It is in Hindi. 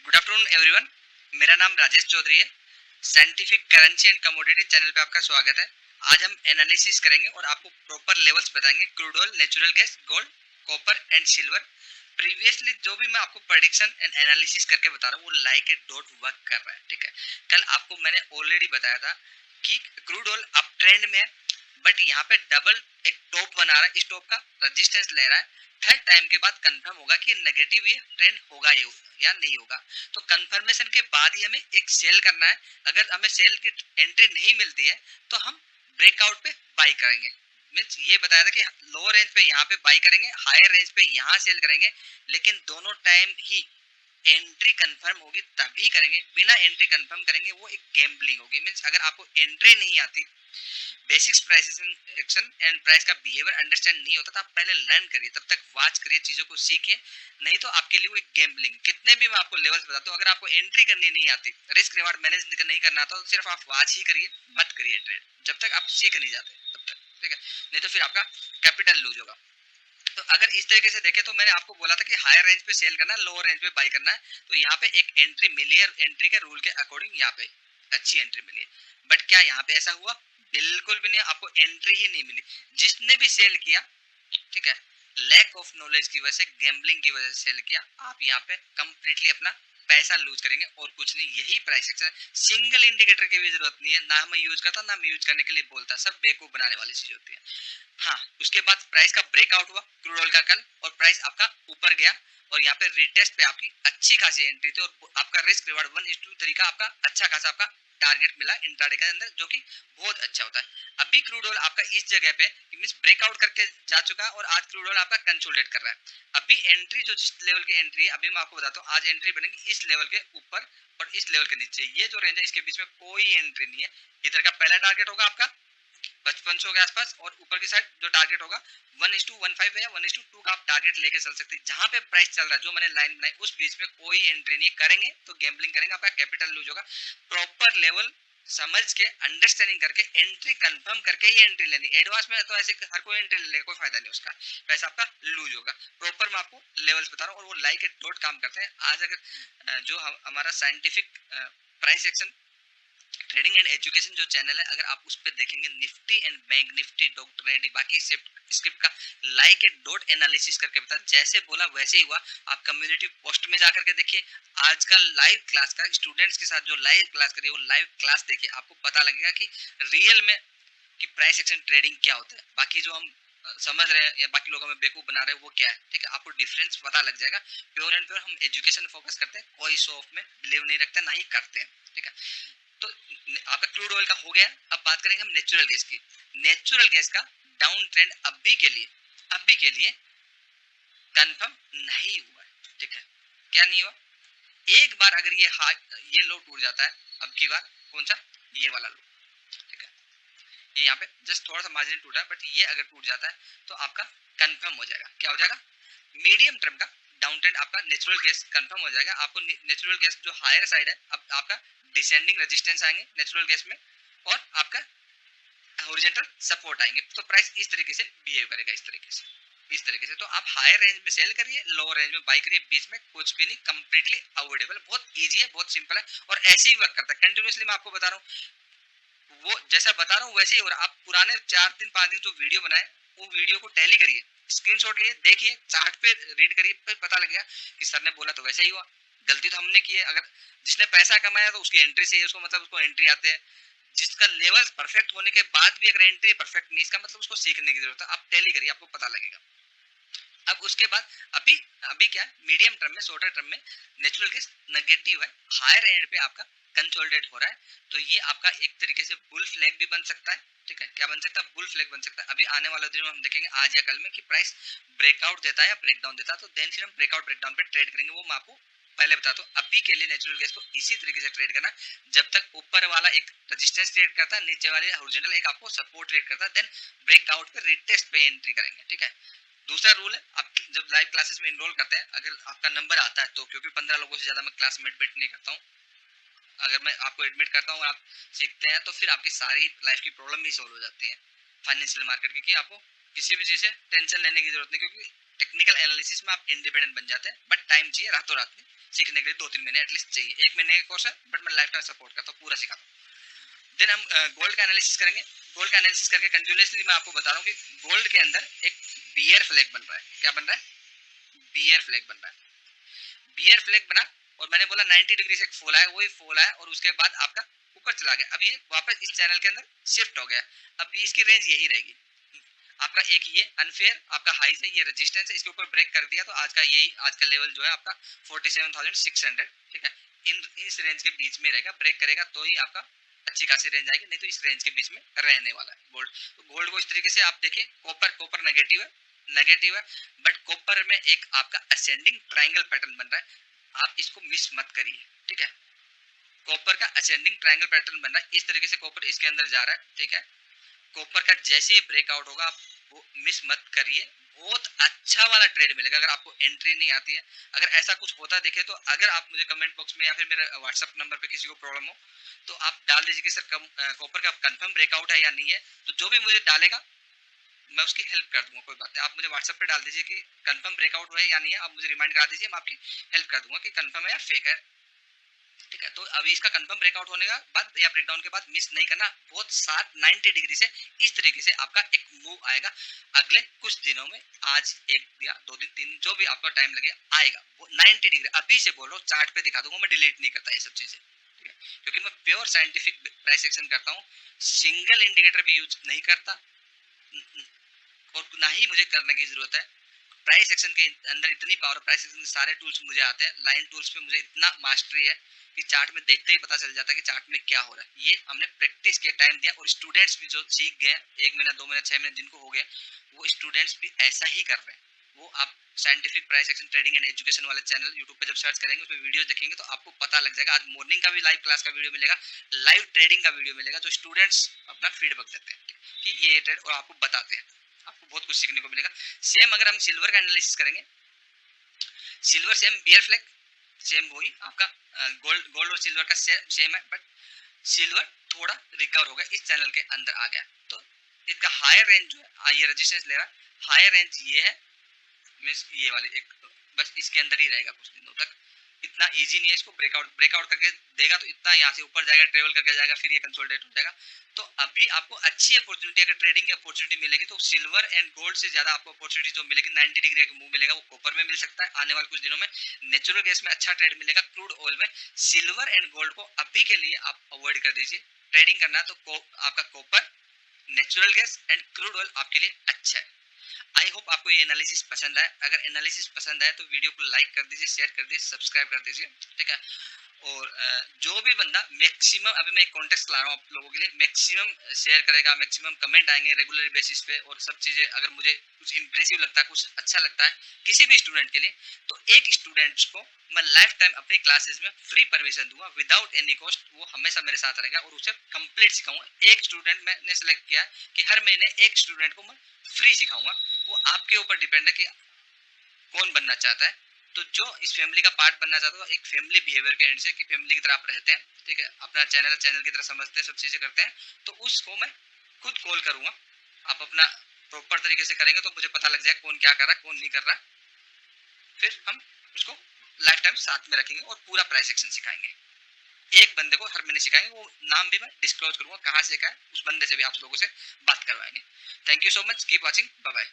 Good afternoon everyone. मेरा नाम राजेश चौधरी है। Scientific currency and commodity channel पे आपका स्वागत है। आज हम एनालिसिस करेंगे और आपको प्रॉपर लेवल्स बताएंगे crude oil, natural gas, gold, copper and silver. Previously जो भी मैं आपको प्रेडिक्शन एंड एनालिसिस करके बता रहा हूँ वो लाइक ए डॉट वर्क कर रहा है। ठीक है, कल आपको मैंने ऑलरेडी बताया था कि क्रूड ऑयल अप ट्रेंड में है, बट यहाँ पे डबल एक टॉप बना रहा है, इस टॉप का रेजिस्टेंस ले रहा है। थर्ड टाइम के बाद कंफर्म होगा कि नेगेटिव ये ट्रेंड होगा या नहीं होगा। तो कंफर्मेशन के बाद ही हमें एक सेल करना है। अगर हमें सेल की एंट्री नहीं मिलती है तो हम ब्रेकआउट पे बाई करेंगे। मीन्स ये बताया था कि लोअर रेंज पे यहाँ पे बाई करेंगे, हायर रेंज पे यहाँ सेल करेंगे, लेकिन दोनों टाइम ही एंट्री कंफर्म होगी तभी करेंगे। बिना एंट्री कंफर्म करेंगे वो एक गैम्बलिंग होगी। मीन्स अगर आपको एंट्री नहीं आती, basics price action and price का बिहेवियर अंडरस्टैंड नहीं होता, तो आप पहले लर्न करिए, तब तक वॉच करिए, चीजों को सीखिए। नहीं तो आपके लिए वो एक गैम्बलिंग। कितने भी मैं आपको लेवल्स बताता हूँ, अगर आपको एंट्री करनी नहीं आती, रिस्क रिवार्ड मैनेज नहीं करना आता, तो सिर्फ आप वॉच ही करिए, मत करिए ट्रेड जब तक आप सीख नहीं जाते तब तक। ठीक है, नहीं तो फिर आपका कैपिटल लूज होगा। तो अगर इस तरीके से देखें तो मैंने आपको बोला था कि हायर रेंज पे सेल करना है, लोअर रेंज पे बाई करना है। तो यहाँ पे एक एंट्री मिली है, एंट्री के रूल के अकॉर्डिंग यहाँ पे अच्छी एंट्री मिली है। बट क्या यहाँ पे ऐसा हुआ? बिल्कुल भी नहीं, आपको एंट्री ही नहीं मिली। जिसने भी सेल किया, ठीक है, लैक ऑफ नॉलेज की वजह से, गैम्बलिंग की वजह से सेल किया, आप यहाँ पे कंप्लीटली अपना पैसा लूज करेंगे और कुछ नहीं। यही प्राइस एक्शन। सिंगल इंडिकेटर की भी जरूरत नहीं है, ना मैं यूज करता ना मैं यूज करने के लिए बोलता, सब बेवकूफ बनाने वाली चीज होती है। हाँ, उसके बाद प्राइस का ब्रेकआउट हुआ क्रूड ऑयल का कल, और प्राइस आपका ऊपर गया, और यहाँ पे रिटेस्ट पे आपकी अच्छी खासी एंट्री थी, और आपका रिस्क रिवार्ड 1:3 का आपका अच्छा खासा आपका टारगेट मिला इंट्राडे के अंदर, जो कि बहुत अच्छा होता है। अभी क्रूड ऑयल आपका इस जगह पे मींस ब्रेकआउट करके जा चुका है, और आज क्रूड ऑयल आपका कंसोलिडेट कर रहा है। अभी एंट्री जो जिस लेवल की एंट्री है, अभी मैं आपको बताता हूँ, आज एंट्री बनेगी इस लेवल के ऊपर और इस लेवल के नीचे। ये जो रेंज है इसके बीच में कोई एंट्री नहीं है। इधर का पहला टारगेट होगा आपका 5500 के आसपास, और ऊपर की साइड जो टारगेट होगा 1:15 या 1:2 का आप टारगेट लेके चल सकते हैं। जहां पे प्राइस चल रहा है, जो मैंने लाइन बनाई, उस बीच में कोई एंट्री नहीं करेंगे तो गैम्बलिंग करेंगे, आपका कैपिटल लूज होगा। प्रॉपर लेवल समझ के, अंडरस्टैंडिंग करके, एंट्री कंफर्म करके ही एंट्री लेनी। एडवांस में तो ऐसे हर कोई एंट्री ले लेगा, कोई फायदा नहीं, उसका पैसा आपका लूज होगा। प्रॉपर मैं आपको लेवल्स बता रहा हूँ, और वो लाइक ए डॉट काम करते हैं। आज अगर जो हमारा scientific price action trading and education जो चैनल है, अगर आप उस पर देखेंगे, Nifty and bank Nifty, doctor Reddy, बाकी स्क्रिप्ट का लाइक ए डॉट एनालिसिस करके बता, जैसे बोला वैसे ही हुआ। आप कम्युनिटी पोस्ट में जाकर के देखिए, आज का लाइव क्लास का स्टूडेंट्स के साथ जो लाइव क्लास करिए, वो लाइव क्लास देखिए, आपको पता लगेगा कि रियल में कि प्राइस एक्शन ट्रेडिंग क्या होता है। बाकी जो हम समझ रहे हैं या बाकी लोग हमें बेवकूफ बना रहे हैं वो क्या है। ठीक है, आपको डिफरेंस पता लग जाएगा। प्योर एंड प्योर हम एजुकेशन फोकस करते हैं, कोई शो ऑफ में बिलीव नहीं रखते, ना ही करते हैं। ठीक है, तो आपका क्रूड ऑयल का हो गया। अब बात करेंगे हम नेचुरल गैस की। नेचुरल गैस का डाउन ट्रेंड अभी के लिए कंफर्म नहीं हुआ है। ठीक है, क्या नहीं हुआ? एक बार अगर ये लो टूट जाता है, अब की बार कौन सा? ये वाला लो। ठीक है, ये यहाँ पे जस्ट थोड़ा सा मार्जिन टूटा है, बट ये अगर टूट जाता है तो आपका कंफर्म हो जाएगा। क्या हो जाएगा? मीडियम टर्म का डाउन ट्रेंड आपका नेचुरल गैस कंफर्म हो जाएगा। आपको नेचुरल गैस जो हायर साइड है, अब आपका डिसेंडिंग रेजिस्टेंस आएंगे नेचुरल गैस में, और आपका हॉरिजॉन्टल सपोर्ट आएंगे। तो प्राइस इस तरीके से बिहेव करेगा, इस तरीके से। तो आप हायर रेंज में सेल करिए, लोअर रेंज में बाई करिए, बीच में कुछ भी नहीं, कंप्लीटली अवॉइडेबल। बहुत इजी है, बहुत सिंपल है, और ऐसे ही वर्क करता है कंटिन्यूसली। मैं आपको बता रहा हूँ, वो जैसा बता रहा हूँ वैसे ही हो रहा है। आप पुराने 4 दिन 5 दिन जो वीडियो बनाए, वो वीडियो को टैली करिए, स्क्रीनशॉट लिए, देखिए, चार्ट पे रीड करिए, फिर पता लगेगा कि सर ने बोला तो वैसे ही हुआ। गलती तो हमने की है। अगर जिसने पैसा कमाया तो उसकी एंट्री सही है, उसको मतलब उसको एंट्री आते हैं। जिसका लेवल परफेक्ट होने के बाद भी अगर एंट्री परफेक्ट नहीं, इसका मतलब उसको सीखने की जरूरत है। आप टैली करिए, आपको पता लगेगा। अब उसके बाद अभी अभी क्या मीडियम टर्म में, शॉर्टर टर्म में नेचुरल गैस नेगेटिव है, हायर एंड पे आपका कंसोलिडेट हो रहा है। तो ये आपका एक तरीके से बुल फ्लैग भी बन सकता है। ठीक है, क्या बन सकता है? बुल फ्लैग बन सकता है। अभी आने वाले दिनों में हम देखेंगे, आज या कल में, कि प्राइस ब्रेकआउट देता है या ब्रेकडाउन देता है, तो देन फिर हम ब्रेकआउट ब्रेकडाउन पे ट्रेड करेंगे। वो मैं आपको पहले बता दो। अभी के लिए नेचुरल गैस को इसी तरीके से ट्रेड करना, जब तक ऊपर वाला एक रेजिस्टेंस क्रिएट करता है, नीचे वाले हॉरिजॉन्टल एक आपको सपोर्ट क्रिएट करता है, देन ब्रेकआउट पे रिटेस्ट पे एंट्री करेंगे। ठीक है, दूसरा रूल है, आप जब लाइव क्लासेस में इनरोल करते हैं, अगर आपका नंबर आता है तो, क्योंकि 15 लोगों से ज्यादा मैं क्लास में एडमिट नहीं करता हूँ। अगर मैं आपको एडमिट करता हूँ और आप सीखते हैं, तो फिर आपकी सारी लाइफ की प्रॉब्लम ही सॉल्व हो जाती है फाइनेंशियल मार्केट की, कि आपको किसी भी चीज से टेंशन लेने की जरूरत नहीं, क्योंकि टेक्निकल एनालिसिस में आप इंडिपेंडेंट बन जाते हैं। बट टाइम चाहिए, रातों रात में सीखने के लिए 2-3 महीने एटलीस्ट चाहिए। 1 महीने का कोर्स है बट मैं लाइफ टाइम सपोर्ट करता हूँ, पूरा सिखाता हूँ। देन हम गोल्ड का एनालिसिस करेंगे। गोल्ड का एनालिसिस करके कंटिन्यूसली मैं आपको बता रहा हूँ कि गोल्ड के अंदर एक बियर फ्लैग बन रहा है। क्या बन रहा है? बियर फ्लैग बन रहा है। बियर फ्लैग बना और मैंने बोला 90 डिग्री से फॉल आया, वही फॉल आया और उसके बाद आपका ऊपर चला गया। अब ये वापस इस चैनल के अंदर शिफ्ट हो गया। अब इसकी रेंज यही रहेगी। आपका एक ये अनफेयर आपका हाई है, ये रेजिस्टेंस है, इसके ऊपर ब्रेक कर दिया तो आज का यही आज का लेवल जो है आपका 47,600, ठीक है, इस रेंज के बीच में रहेगा। ब्रेक करेगा तो ही आपका अच्छी खासी रेंज आएगी, नहीं तो इस रेंज के बीच में रहने वाला है गोल्ड। तो गोल्ड को इस तरीके से आप देखिए। कॉपर नेगेटिव है बट कॉपर में एक आपका असेंडिंग ट्रायंगल पैटर्न बन रहा है, आप इसको मिस मत करिए, ठीक है। कॉपर का असेंडिंग ट्रायंगल पैटर्न बन रहा है, इस तरीके से कॉपर इसके अंदर जा रहा है, ठीक है। कॉपर का जैसे ही ब्रेकआउट होगा आप वो मिस मत करिए, बहुत अच्छा वाला ट्रेड मिलेगा। अगर आपको एंट्री नहीं आती है, अगर ऐसा कुछ होता देखे तो अगर आप मुझे कमेंट बॉक्स में या फिर मेरे व्हाट्सएप नंबर पे किसी को प्रॉब्लम हो तो आप डाल दीजिए कि सर कॉपर का कंफर्म ब्रेकआउट है या नहीं है। तो जो भी मुझे डालेगा मैं उसकी हेल्प कर दूंगा, कोई बात नहीं। आप मुझे व्हाट्सएप पे डाल दीजिए कि कंफर्म ब्रेकआउट है या नहीं है, आप मुझे रिमाइंड करा दीजिए, मैं आपकी हेल्प कर दूंगा कि कंफर्म है या फेक है, ठीक है। तो अभी इसका कंफर्म ब्रेकआउट होने का बाद या ब्रेकडाउन के बाद मिस नहीं करना, बहुत 90 डिग्री से इस तरीके से आपका एक मूव आएगा अगले कुछ दिनों में। आज 1 या 2 दिन 3 दिन जो भी आपका टाइम लगे आएगा वो 90 डिग्री। अभी से बोल रहा हूँ, चार्ट पे दिखा दूंगा, मैं डिलीट नहीं करता ये सब चीजें, ठीक है, क्योंकि मैं प्योर साइंटिफिक प्राइस एक्शन करता हूँ, सिंगल इंडिकेटर भी यूज नहीं करता और ना ही मुझे करने की जरूरत है। प्राइस एक्शन के अंदर इतनी पावर, प्राइस एक्शन के सारे टूल्स मुझे आते हैं, लाइन टूल्स पे मुझे इतना मास्टरी है कि चार्ट में देखते ही पता चल जाता है कि चार्ट में क्या हो रहा है। ये हमने प्रैक्टिस किया, टाइम दिया और स्टूडेंट्स भी जो सीख गए 1 महीना 2 महीना 6 महीने जिनको हो गए वो स्टूडेंट्स भी ऐसा ही कर रहे हैं। वो आप scientific price action trading and education वाले चैनल यूट्यूब पे जब सर्च करेंगे उसमें वीडियो देखेंगे तो आपको पता लग जाएगा। आज मॉर्निंग का भी लाइव क्लास का वीडियो मिलेगा, लाइव ट्रेडिंग का वीडियो मिलेगा, जो स्टूडेंट्स अपना फीडबैक देते हैं कि ये ट्रेड और आपको बताते हैं, आपको बहुत कुछ सीखने को मिलेगा। सेम अगर हम सिल्वर का एनालिसिस करेंगे, silver same bear flag, same वही आपका गोल्ड और सिल्वर का सेम है बट सिल्वर थोड़ा रिकवर हो गया, इस चैनल के अंदर आ गया। तो इसका हायर रेंज जो है ये रेजिस्टेंस ले रहा है, हायर रेंज ये है, मींस ये वाले एक बस इसके अंदर ही रहेगा कुछ दिनों तक। इतना इजी नहीं है, इसको ब्रेकआउट करके देगा तो इतना यहाँ से ऊपर जाएगा, ट्रेवल करके जाएगा, फिर ये कंसोलिडेट हो जाएगा। तो अभी आपको अच्छी अपॉर्चुनिटी, अगर ट्रेडिंग की अपॉर्चुनिटी मिलेगी तो सिल्वर एंड गोल्ड से ज्यादा आपको अपॉर्चुनिटी जो मिलेगी 90 डिग्री का मूव मिलेगा वो कॉपर में मिल सकता है आने वाले कुछ दिनों में। नेचुरल गैस में अच्छा ट्रेड मिलेगा, क्रूड ऑयल में। सिल्वर एंड गोल्ड को अभी के लिए आप अवॉइड कर दीजिए। ट्रेडिंग करना तो आपका copper, natural gas and crude oil आपके लिए अच्छा है। आई होप आपको ये एनालिसिस पसंद आए। अगर एनालिसिस पसंद आए तो वीडियो को लाइक कर दीजिए, शेयर कर दीजिए, सब्सक्राइब कर दीजिए, ठीक है। और जो भी बंदा मैक्सिमम, अभी मैं एक कॉन्टेस्ट ला रहा हूँ आप लोगों के लिए, मैक्सिमम शेयर करेगा, मैक्सिमम कमेंट आएंगे रेगुलर बेसिस पे और सब चीजें, अगर मुझे कुछ इंप्रेसिव लगता है, कुछ अच्छा लगता है किसी भी स्टूडेंट के लिए, तो एक स्टूडेंट को मैं लाइफ टाइम अपनी क्लासेस में फ्री परमिशन दूंगा विदाउट एनी कॉस्ट। वो हमेशा मेरे साथ रहेगा और उसे कंप्लीट सिखाऊंगा। एक स्टूडेंट मैंने सेलेक्ट किया कि हर महीने एक स्टूडेंट को मैं फ्री सिखाऊंगा। वो आपके ऊपर डिपेंड है कि कौन बनना चाहता है। तो जो इस फैमिली का पार्ट बनना चाहता है, एक फैमिली बिहेवियर के एंड से कि फैमिली की तरह आप रहते हैं, ठीक है, अपना चैनल की तरह समझते हैं, सब चीजें करते हैं, तो उसको मैं खुद कॉल करूंगा। आप अपना प्रॉपर तरीके से करेंगे तो मुझे पता लग जाए कौन क्या कर रहा है, कौन नहीं कर रहा, फिर हम उसको लाइफ टाइम साथ में रखेंगे और पूरा प्राइस एक्शन सिखाएंगे। एक बंदे को हर महीने सिखाएंगे, वो नाम भी मैं डिस्क्लोज करूंगा कहाँ से का है, उस बंदे से भी आप लोगों से बात करवाएंगे। Thank you so much, keep watching, bye bye.